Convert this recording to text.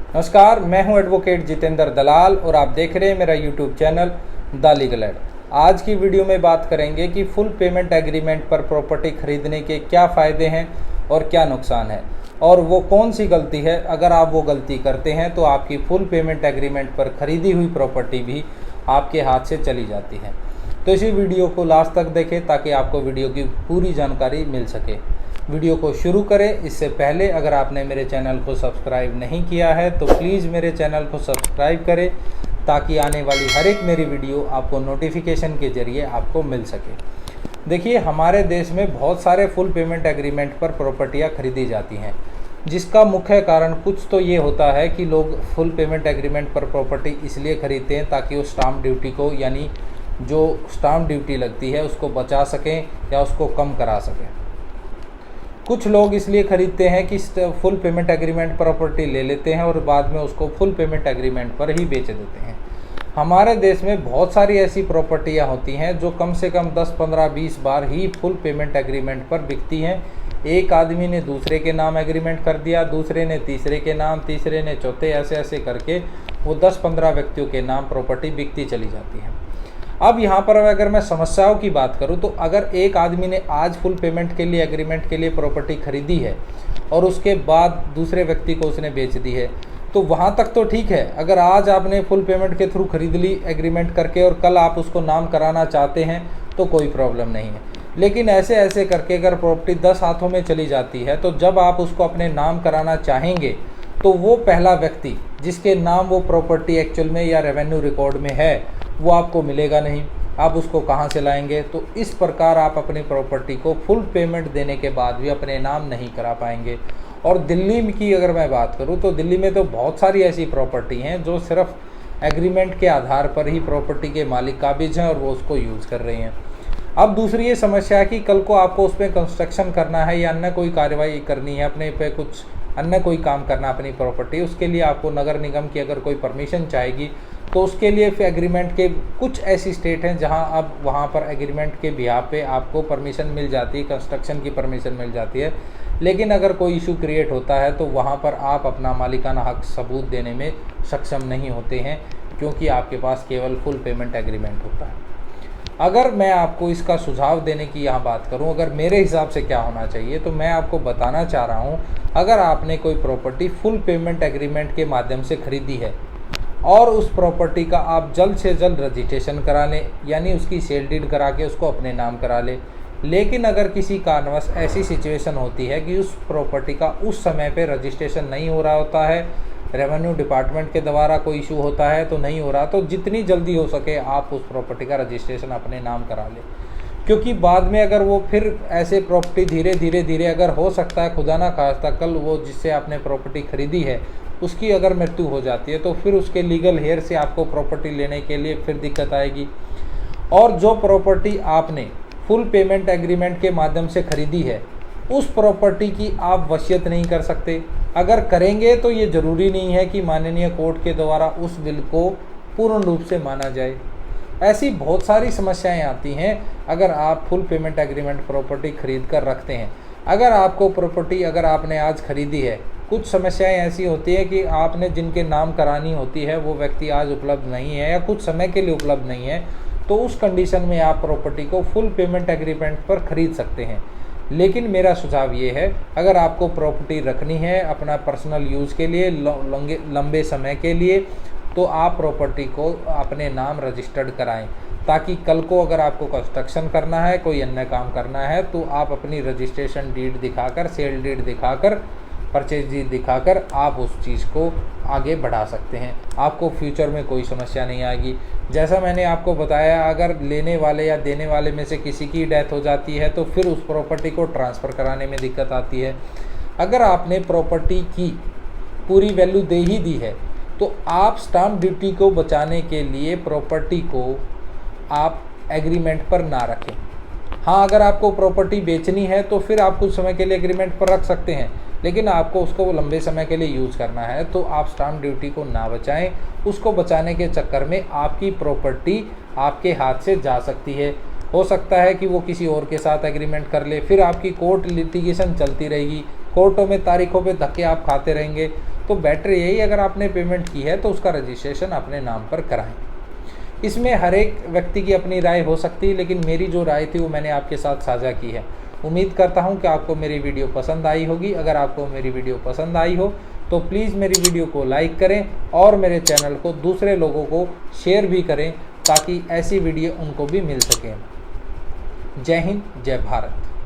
नमस्कार, मैं हूं एडवोकेट जितेंद्र दलाल और आप देख रहे हैं मेरा YouTube channel the legal aid. आज की वीडियो में बात करेंगे कि फुल पेमेंट एग्रीमेंट पर प्रॉपर्टी खरीदने के क्या फ़ायदे हैं और क्या नुकसान है, और वो कौन सी गलती है। अगर आप वो गलती करते हैं तो आपकी फुल पेमेंट एग्रीमेंट पर खरीदी हुई प्रॉपर्टी भी आपके हाथ से चली जाती है। तो इसी वीडियो को लास्ट तक देखें ताकि आपको वीडियो की पूरी जानकारी मिल सके। वीडियो को शुरू करें इससे पहले अगर आपने मेरे चैनल को सब्सक्राइब नहीं किया है तो प्लीज़ मेरे चैनल को सब्सक्राइब करें ताकि आने वाली हर एक मेरी वीडियो आपको नोटिफिकेशन के ज़रिए आपको मिल सके। देखिए, हमारे देश में बहुत सारे फुल पेमेंट एग्रीमेंट पर प्रॉपर्टियाँ खरीदी जाती हैं, जिसका मुख्य कारण कुछ तो ये होता है कि लोग फुल पेमेंट एग्रीमेंट पर प्रॉपर्टी इसलिए खरीदते हैं ताकि वो स्टाम्प ड्यूटी को, यानी जो स्टाम्प ड्यूटी लगती है उसको बचा सकें या उसको कम करा सकें। कुछ लोग इसलिए खरीदते हैं कि फुल पेमेंट एग्रीमेंट प्रॉपर्टी ले लेते हैं और बाद में उसको फुल पेमेंट एग्रीमेंट पर ही बेच देते हैं। हमारे देश में बहुत सारी ऐसी प्रॉपर्टियां होती हैं जो कम से कम 10, 15, 20 बार ही फुल पेमेंट एग्रीमेंट पर बिकती हैं। एक आदमी ने दूसरे के नाम एग्रीमेंट कर दिया, दूसरे ने तीसरे के नाम, तीसरे ने चौथे, ऐसे ऐसे करके वो 10-15 व्यक्तियों के नाम प्रॉपर्टी बिकती चली जाती है। अब यहाँ पर अगर मैं समस्याओं की बात करूँ तो अगर एक आदमी ने आज फुल पेमेंट के लिए एग्रीमेंट के लिए प्रॉपर्टी खरीदी है और उसके बाद दूसरे व्यक्ति को उसने बेच दी है तो वहाँ तक तो ठीक है। अगर आज आपने फुल पेमेंट के थ्रू खरीद ली एग्रीमेंट करके और कल आप उसको नाम कराना चाहते हैं तो कोई प्रॉब्लम नहीं है। लेकिन ऐसे ऐसे करके अगर प्रॉपर्टी 10 हाथों में चली जाती है तो जब आप उसको अपने नाम कराना चाहेंगे तो वो पहला व्यक्ति जिसके नाम वो प्रॉपर्टी एक्चुअल में या रेवेन्यू रिकॉर्ड में है वो आपको मिलेगा नहीं। आप उसको कहाँ से लाएंगे? तो इस प्रकार आप अपनी प्रॉपर्टी को फुल पेमेंट देने के बाद भी अपने नाम नहीं करा पाएंगे। और दिल्ली की अगर मैं बात करूँ तो दिल्ली में तो बहुत सारी ऐसी प्रॉपर्टी हैं जो सिर्फ एग्रीमेंट के आधार पर ही प्रॉपर्टी के मालिक काबिज हैं और वो उसको यूज़ कर रही हैं। अब दूसरी ये समस्या है कि कल को आपको उस पर कंस्ट्रक्शन करना है या अन्य कोई कार्रवाई करनी है, अपने पे कुछ अन्य कोई काम करना अपनी प्रॉपर्टी, उसके लिए आपको नगर निगम की अगर कोई परमिशन चाहेगी तो उसके लिए फिर एग्रीमेंट के कुछ ऐसी स्टेट हैं जहां अब वहां पर एग्रीमेंट के बिहाफ पे आपको परमिशन मिल जाती है, कंस्ट्रक्शन की परमिशन मिल जाती है। लेकिन अगर कोई इशू क्रिएट होता है तो वहां पर आप अपना मालिकाना हक सबूत देने में सक्षम नहीं होते हैं क्योंकि आपके पास केवल फुल पेमेंट एग्रीमेंट होता है। अगर मैं आपको इसका सुझाव देने की यहाँ बात करूँ, अगर मेरे हिसाब से क्या होना चाहिए, तो मैं आपको बताना चाह रहा हूँ अगर आपने कोई प्रॉपर्टी फुल पेमेंट एग्रीमेंट के माध्यम से खरीदी है और उस प्रॉपर्टी का आप जल्द से जल्द रजिस्ट्रेशन करा लें, यानी उसकी सेल डीड करा के उसको अपने नाम करा लें। लेकिन अगर किसी कारणवश ऐसी सिचुएशन होती है कि उस प्रॉपर्टी का उस समय पे रजिस्ट्रेशन नहीं हो रहा होता है, रेवेन्यू डिपार्टमेंट के द्वारा कोई इशू होता है तो नहीं हो रहा, तो जितनी जल्दी हो सके आप उस प्रॉपर्टी का रजिस्ट्रेशन अपने नाम करा लें। क्योंकि बाद में अगर वो फिर ऐसे प्रॉपर्टी धीरे धीरे अगर हो सकता है खुदा ना खास्ता कल वो जिससे आपने प्रॉपर्टी खरीदी है उसकी अगर मृत्यु हो जाती है तो फिर उसके लीगल हेयर से आपको प्रॉपर्टी लेने के लिए फिर दिक्कत आएगी। और जो प्रॉपर्टी आपने फुल पेमेंट एग्रीमेंट के माध्यम से खरीदी है उस प्रॉपर्टी की आप वसीयत नहीं कर सकते। अगर करेंगे तो ये ज़रूरी नहीं है कि माननीय कोर्ट के द्वारा उस विल को पूर्ण रूप से माना जाए। ऐसी बहुत सारी समस्याएं आती हैं अगर आप फुल पेमेंट एग्रीमेंट प्रॉपर्टी खरीद कर रखते हैं। अगर आपको प्रॉपर्टी अगर आपने आज खरीदी है, कुछ समस्याएं ऐसी होती है कि आपने जिनके नाम करानी होती है वो व्यक्ति आज उपलब्ध नहीं है या कुछ समय के लिए उपलब्ध नहीं है, तो उस कंडीशन में आप प्रॉपर्टी को फुल पेमेंट एग्रीमेंट पर खरीद सकते हैं। लेकिन मेरा सुझाव ये है, अगर आपको प्रॉपर्टी रखनी है अपना पर्सनल यूज़ के लिए लंबे समय के लिए, तो आप प्रॉपर्टी को अपने नाम रजिस्टर्ड कराएं ताकि कल को अगर आपको कंस्ट्रक्शन करना है, कोई अन्य काम करना है, तो आप अपनी रजिस्ट्रेशन डीड दिखाकर, सेल डीड दिखाकर, परचेज डीड दिखाकर आप उस चीज़ को आगे बढ़ा सकते हैं। आपको फ्यूचर में कोई समस्या नहीं आएगी। जैसा मैंने आपको बताया, अगर लेने वाले या देने वाले में से किसी की डेथ हो जाती है तो फिर उस प्रॉपर्टी को ट्रांसफ़र कराने में दिक्कत आती है। अगर आपने प्रॉपर्टी की पूरी वैल्यू दे ही दी है तो आप स्टाम्प ड्यूटी को बचाने के लिए प्रॉपर्टी को आप एग्रीमेंट पर ना रखें। हाँ, अगर आपको प्रॉपर्टी बेचनी है तो फिर आप कुछ समय के लिए एग्रीमेंट पर रख सकते हैं, लेकिन आपको उसको वो लंबे समय के लिए यूज़ करना है तो आप स्टाम्प ड्यूटी को ना बचाएं। उसको बचाने के चक्कर में आपकी प्रॉपर्टी आपके हाथ से जा सकती है। हो सकता है कि वो किसी और के साथ एग्रीमेंट कर ले, फिर आपकी कोर्ट लिटिगेशन चलती रहेगी, कोर्टों में तारीखों पे धक्के आप खाते रहेंगे। तो बेटर यही, अगर आपने पेमेंट की है तो उसका रजिस्ट्रेशन अपने नाम पर कराएं। इसमें हर एक व्यक्ति की अपनी राय हो सकती है, लेकिन मेरी जो राय थी वो मैंने आपके साथ साझा की है। उम्मीद करता हूँ कि आपको मेरी वीडियो पसंद आई होगी। अगर आपको मेरी वीडियो पसंद आई हो तो प्लीज़ मेरी वीडियो को लाइक करें और मेरे चैनल को दूसरे लोगों को शेयर भी करें, ताकि ऐसी वीडियो उनको भी मिल सके। जय हिंद, जय भारत।